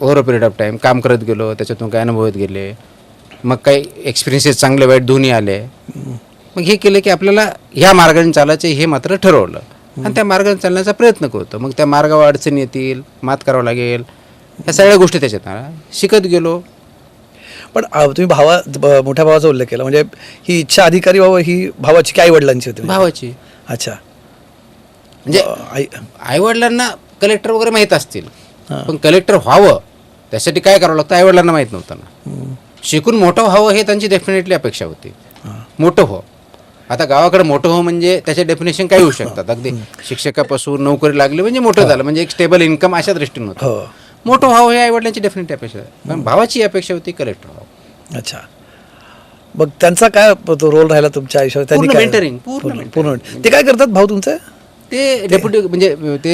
Over a period of time काम करत गेलो, त्याच्यातून काय अनुभवत गेले, मग काही एक्सपिरियन्सेस चांगले वाईट दोन्ही आले. मग हे केलं की आपल्याला ह्या मार्गाने चालायचं हे मात्र ठरवलं आणि त्या मार्गाने चालण्याचा प्रयत्न करतो. मग त्या मार्गावर अडचणी येतील, मात करावं लागेल, ह्या सगळ्या गोष्टी त्याच्यात शिकत गेलो. पण तुम्ही मोठ्या भावाचा उल्लेख केला, म्हणजे ही इच्छा अधिकारी व्हावं ही भावाची की आई वडिलांची होती? भावाची. अच्छा. म्हणजे आईवडिलांना कलेक्टर वगैरे माहीत असतील, पण कलेक्टर व्हावं त्यासाठी काय करावं लागतं आईवडिलांना माहीत नव्हतं ना. शिकून मोठं व्हावं हे त्यांची डेफिनेटली अपेक्षा होती. मोठं हो, आता गावाकडे मोठं हो म्हणजे त्याचे डेफिनेशन काय होऊ शकतात. अगदी शिक्षकापासून नोकरी लागली म्हणजे मोठं झालं, म्हणजे एक स्टेबल इन्कम अशा दृष्टीने होतं. मोठं व्हावं हे आईवडिलांची डेफिनेटली अपेक्षा आहे, पण भावाची अपेक्षा होती कलेक्टर व्हावं. अच्छा. मग त्यांचा काय तो रोल राहिला तुमच्या आयुष्यात? त्यांनी काय मेंटरिंग पूर्ण ते काय करतात भाऊ तुमचे? ते डेप्युटी म्हणजे ते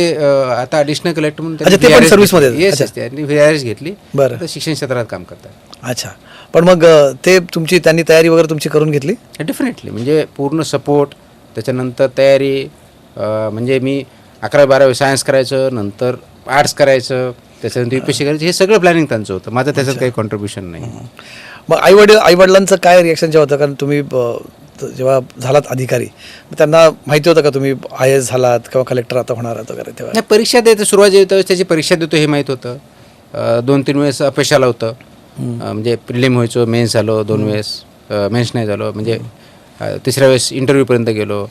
आता ॲडिशनल कलेक्टर म्हणून अच्छा, ते पण सर्व्हिसमध्ये? येस असते, आणि व्हीआरएस घेतली. बरं. तर शिक्षण क्षेत्रात काम करतात. अच्छा. पण मग ते त्यांनी तयारी वगैरे तुमची करून घेतली? डेफिनेटली, म्हणजे पूर्ण सपोर्ट, त्याच्यानंतर तयारी. म्हणजे मी 11वी-12वी सायन्स करायचं, नंतर आर्ट्स करायचं, त्याच्यानंतर UPSC करायचं, हे सगळं प्लॅनिंग त्यांचं होतं. माझं त्याच्यात काही कॉन्ट्रीब्युशन नाही. मग आईवडिलांचं काय रिॲक्शन जेव्हा होतं? कारण तुम्ही जेव्हा झालात अधिकारी, त्यांना माहिती होतं का तुम्ही IAS झालात किंवा कलेक्टर आता होणार आहात वगैरे? तेव्हा नाही, परीक्षा देतो, सुरुवात येतं त्याची परीक्षा देतो हे माहीत होतं. 2-3 वेळेस अपयश आलं होतं. म्हणजे प्रिलिम व्हायचो, मेन्स झालो 2 वेळेस, मेन्स नाही झालो, म्हणजे 3ऱ्या वेळेस इंटरव्ह्यूपर्यंत गेलो.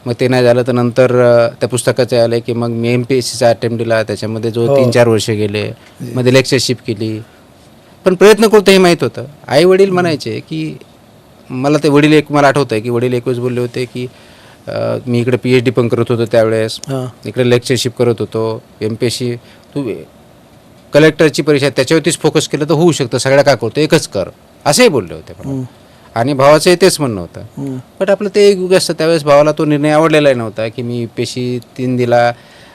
मग ते नाही झालं तर नंतर त्या पुस्तकाचं आलं की मग मी MPSCचा अटेम्प्ट दिला, त्याच्यामध्ये जो 3-4 वर्ष गेले, मध्ये लेक्चरशिप केली, पण प्रयत्न करतो हे माहीत होतं. आई वडील म्हणायचे की मला मला आठवतं आहे की वडील एक वेळेस बोलले होते की मी इकडे PhD पण करत होतो त्यावेळेस, इकडे लेक्चरशिप करत होतो, MPSC तू कलेक्टरची परीक्षा त्याच्यावरतीच फोकस केलं तर होऊ शकतं, सगळ्या काय करतो एकच कर, असंही बोलले होते. आणि भावाचं तेच म्हणणं होतं. बट आपलं ते एक युग असतं, त्यावेळेस भावाला तो निर्णय आवडलेला नव्हता की मी UPSC 3 दिला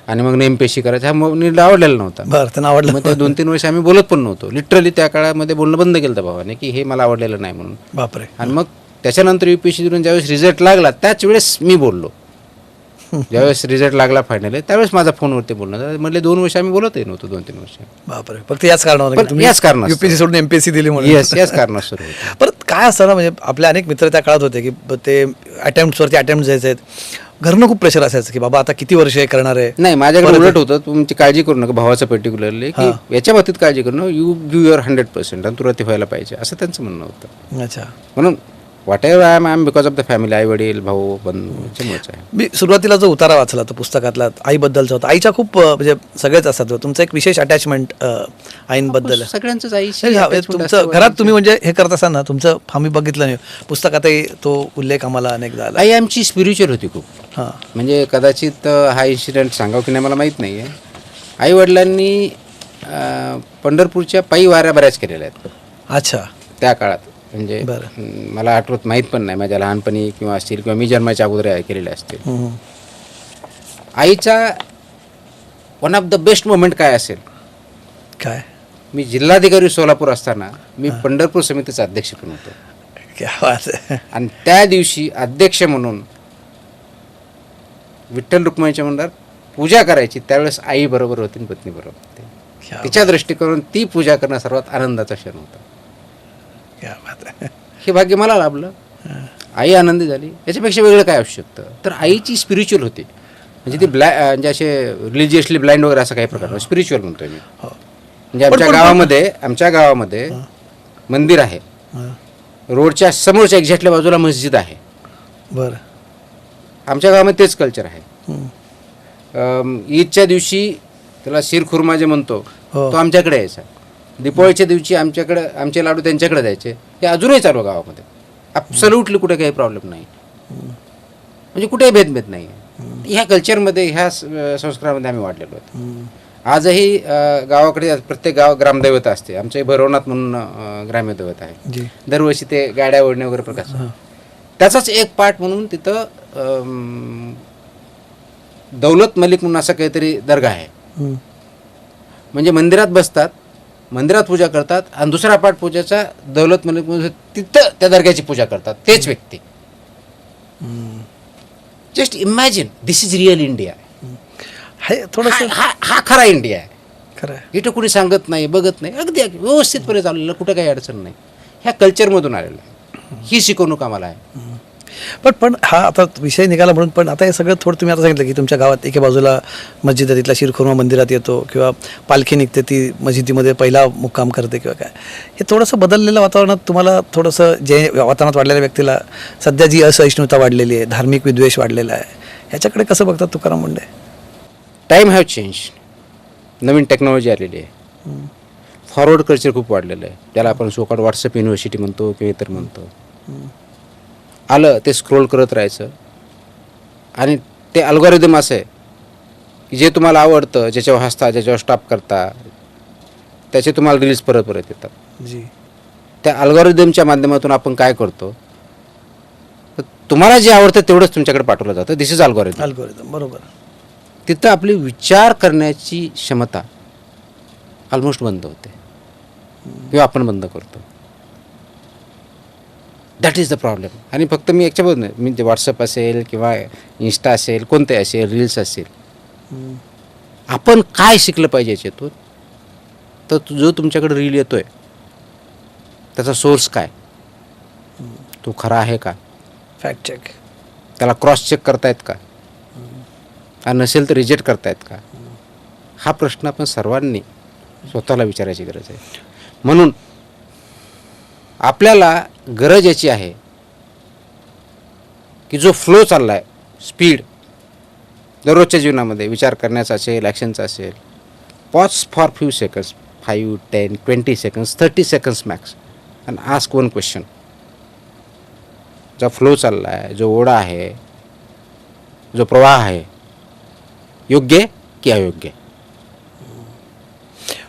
आणि मग MPSC करायचा, हा निर्णय आवडलेला नव्हता. बरं, त्यांना आवडलं. मग त्या 2-3 वर्ष आम्ही बोलत पण नव्हतो. लिटरली त्या काळामध्ये बोलणं बंद केलं भावाने की हे मला आवडलेलं नाही म्हणून. बापरे. आणि मग त्याच्यानंतर UPSC देऊन ज्यावेळेस रिझल्ट लागला त्याच वेळेस मी बोललो. ज्यावेळेस रिझल्ट लागला फायनली त्यावेळेस माझा फोनवरती बोलणं झालं. म्हणजे 2 वर्ष आम्ही बोलतही नव्हतो, 2-3 वर्ष. बापरे. फक्त याच कारणावर? याच कारणास्तव. UPSC सोडून MPSC दिली म्हणून? याच कारणास्तव होतं. परत काय असतं ना, म्हणजे आपले अनेक मित्र त्या काळात होते की ते अटेम्प्टवरती अटेम्प्ट द्यायचे आहेत, घरनं खूप प्रेशर असायचं की बाबा आता किती वर्ष हे करणार आहे. नाही, माझ्याकडे उलट होतं, तुमची काळजी करू नका भावाचं पर्टिक्युलरली, की याच्या बाबतीत काळजी करू नका, यू गिव्ह युअर 100% आणि तुला ते व्हायला पाहिजे, असं त्यांचं म्हणणं होतं. अच्छा. म्हणून whatever I am because of the family, आई वडील भाऊ बंधूचे मुळच आहे. मी सुरुवातीला जो उतारा वाचला तो पुस्तकातला आईबद्दलचा होता. आईच्या खूप म्हणजे सगळेच असतात, तुमचं एक विशेष अटॅचमेंट आईंबद्दल? सगळ्यांचंच आईशी तुमचं घरात तुम्ही म्हणजे हे करत असताना तुमचं आम्ही बघितलं नाही, पुस्तकातही तो उल्लेख आम्हाला अनेकदा आला. आई आमची स्पिरिच्युअल होती खूप. हां. म्हणजे कदाचित हा इन्सिडेंट सांगावं की नाही मला माहीत नाही आहे. आई वडिलांनी पंढरपूरच्या पायी वाऱ्या बऱ्याच केलेल्या आहेत. अच्छा. त्या काळात, म्हणजे मला आठवत माहीत पण नाही, माझ्या लहानपणी किंवा असतील किंवा मी जन्माच्या अगोदर केलेले असतील. आईचा one of the best moment काय असेल? काय? मी जिल्हाधिकारी सोलापूर असताना मी पंढरपूर समितीचा अध्यक्ष पण होतो. क्या बात आहे. आणि त्या दिवशी अध्यक्ष म्हणून विठ्ठल रुक्माईच्या मंदिरात पूजा करायची, त्यावेळेस आई बरोबर होती, पत्नी बरोबर होती. तिच्या दृष्टिकोनातून ती पूजा करणं सर्वात आनंदाचा क्षण होता. क्या बात आहे. हे भाग्य मला लाभलं, आई आनंदी झाली, याच्यापेक्षा वेगळं काय असू शकतं? तर आईची स्पिरिच्युअल होती, म्हणजे ती म्हणजे असे रिलिजियसली ब्लाइंड वगैरे असं काही प्रकार, स्पिरिच्युअल म्हणतोय मी. म्हणजे आमच्या गावामध्ये मंदिर आहे, रोडच्या समोरच्या एक्झॅक्टल्या बाजूला मस्जिद आहे. बरं. आमच्या गावामध्ये तेच कल्चर आहे. ईदच्या दिवशी त्याला शिरखुर्मा जे म्हणतो तो आमच्याकडे यायचा. दीपावलीच्या दिवशी आमचे लाडू त्यांच्याकडे द्यायचे. हे अजूनही चालू गावामध्ये. ॲब्सोल्युटली कुठे काही प्रॉब्लेम नाही, म्हणजे कुठेही भेदभेद नाही. ह्या कल्चरमध्ये, ह्या संस्कारामध्ये आम्ही वाढलेलो आहोत. आजही गावाकडे प्रत्येक गाव ग्रामदैवता असते. आमच्या भैरवनाथ म्हणून ग्रामदैवता आहे. दरवर्षी ते गाड्या ओढणे वगैरे प्रकार, त्याचाच एक पार्ट म्हणून तिथं दौलत मलिक म्हणून असं काहीतरी दर्गा आहे. म्हणजे मंदिरात बसतात, मंदिरात पूजा करतात, आणि दुसरा पाठ पूजेचा दौलत मलिक म्हणून तिथं त्या दर्ग्याची पूजा करतात तेच व्यक्ती. Just imagine, this is real India. थोडंसं हा खरा इंडिया आहे. खरं आहे. इथं कुणी सांगत नाही, बघत नाही, अगदी व्यवस्थितपणे चाललेलं, कुठं काही अडचण नाही. ह्या कल्चरमधून आलेलं आहे. ही शिकवणूक आम्हाला आहे. पण हा आता विषय निघाला म्हणून, पण आता हे सगळं थोडं तुम्ही आता सांगितलं की तुमच्या गावात एके बाजूला मस्जिद आहे, तिथला शिरखुर्मा मंदिरात येतो किंवा पालखी निघते, ती मस्जिदीमध्ये पहिला मुक्काम करते किंवा काय, हे थोडंसं बदललेलं वातावरणात तुम्हाला थोडंसं जे वातावरणात वाढलेल्या व्यक्तीला सध्या जी असहिष्णुता वाढलेली आहे, धार्मिक विद्वेष वाढलेला आहे, ह्याच्याकडे कसं बघतात Tukaram Munde? Time have change. Naveen technology आलेली आहे. फॉरवर्ड कल्चर खूप वाढलेलं आहे. त्याला आपण सोकाट व्हॉट्सअप युनिव्हर्सिटी म्हणतो किंवा इतर म्हणतो. आलं ते स्क्रोल करत राहायचं आणि ते अल्गोरिदम असं आहे की जे तुम्हाला आवडतं, ज्याच्यावर हसता, ज्याच्यावर स्टॉप करता, त्याचे तुम्हाला रील्स परत परत येतात. जी. त्या अल्गोरिदमच्या माध्यमातून आपण काय करतो, तर तुम्हाला जे आवडतं तेवढंच तुमच्याकडे पाठवलं जातं. दिस इज अल्गोरिदम. अल्गोरिदम, बरोबर. तिथं आपली विचार करण्याची क्षमता ऑलमोस्ट बंद होते किंवा आपण बंद करतो. That is the problem. आणि फक्त मी याच्याबद्दल नाही, मी ते व्हॉट्सअप असेल किंवा इन्स्टा असेल, कोणते असेल, रील्स असेल, आपण काय शिकलं पाहिजे याच्यातून, तर जो तुमच्याकडे रील येतोय त्याचा सोर्स काय, तो खरा आहे का, फॅक्ट चेक, त्याला क्रॉस चेक करतायत का, आणि नसेल तर रिजेक्ट करतायत का, हा प्रश्न आपण सर्वांनी स्वतःला विचारायची गरज आहे. म्हणून आपल्याला गरज याची आहे की जो फ्लो चालला आहे, स्पीड दररोजच्या जीवनामध्ये विचार करण्याचा असेल, ॲक्शनचा असेल, pause for few seconds, 5, 10, 20 seconds, 30 seconds max, and ask one question. जो फ्लो चालला आहे, जो ओढा आहे, जो प्रवाह आहे, योग्य की अयोग्य.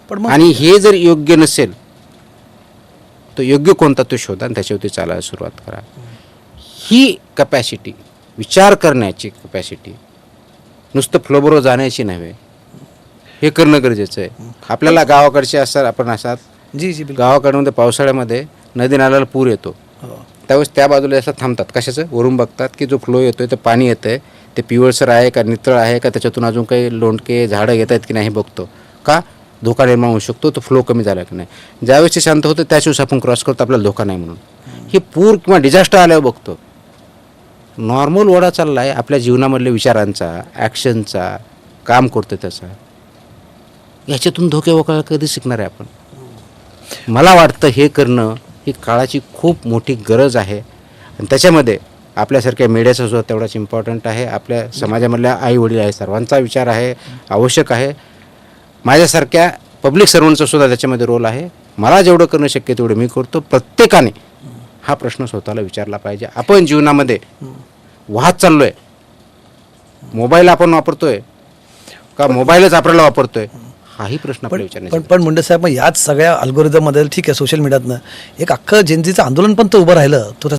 पण मग आणि हे जर योग्य नसेल तो योग्य कोणता तो शोधा आणि त्याच्यावरती चालायला सुरुवात करा. ही कपॅसिटी, विचार करण्याची कपॅसिटी, नुसतं फ्लोबरोबर जाण्याची नव्हे, हे करणं गरजेचं आहे. आपल्याला गावाकडचे असतात, आपण असतात, जी जी, बिलकुल. गावाकडमध्ये पावसाळ्यामध्ये नदी नाल्याला पूर येतो, हो. त्यावेळेस त्या बाजूला असं थांबतात. कशाचं? वरून बघतात की जो फ्लो येतोय, ते पाणी येतंय, ते पिवळसर आहे का, नितळ आहे का, त्याच्यातून अजून काही लोंडके झाडं येत आहेत की नाही बघतो. का? धोका निर्माण होऊ शकतो, तो फ्लो कमी झाला की नाही. ज्यावेळेस ते शांत होतं त्याच वेळेस आपण क्रॉस करतो, आपल्याला धोका नाही म्हणून. हे पूर किंवा डिझास्टर आल्यावर बघतो. नॉर्मल ओढा चालला आहे आपल्या जीवनामधल्या विचारांचा, ॲक्शनचा, काम करतो त्याचा, याच्यातून धोके वगैरे कधी शिकणार आहे आपण? मला वाटतं हे करणं ही काळाची खूप मोठी गरज आहे. आणि त्याच्यामध्ये आपल्यासारख्या मीडियाचा सुद्धा तेवढाच इम्पॉर्टंट आहे. आपल्या समाजामधल्या आई वडील आहे, सर्वांचा विचार आहे, आवश्यक आहे. माझ्यासारख्या पब्लिक सर्वंटचा सुद्धा त्याच्यामध्ये रोल आहे. मला जेवढं करणं शक्य तेवढं मी करतो. प्रत्येकाने हा प्रश्न स्वतःला विचारला पाहिजे. आपण जीवनामध्ये वाहत चाललो आहे, मोबाईल आपण वापरतोय का मोबाईलच आपल्याला वापरतोय, हाही प्रश्न आपल्याला विचारण्याचा. पण मुंडे साहेब, मग याच सगळ्या अल्गोरिदममध्ये ठीक आहे, सोशल मीडियातनं एक अख्खं जेनजीचं आंदोलन पण तो उभं राहिलं, तो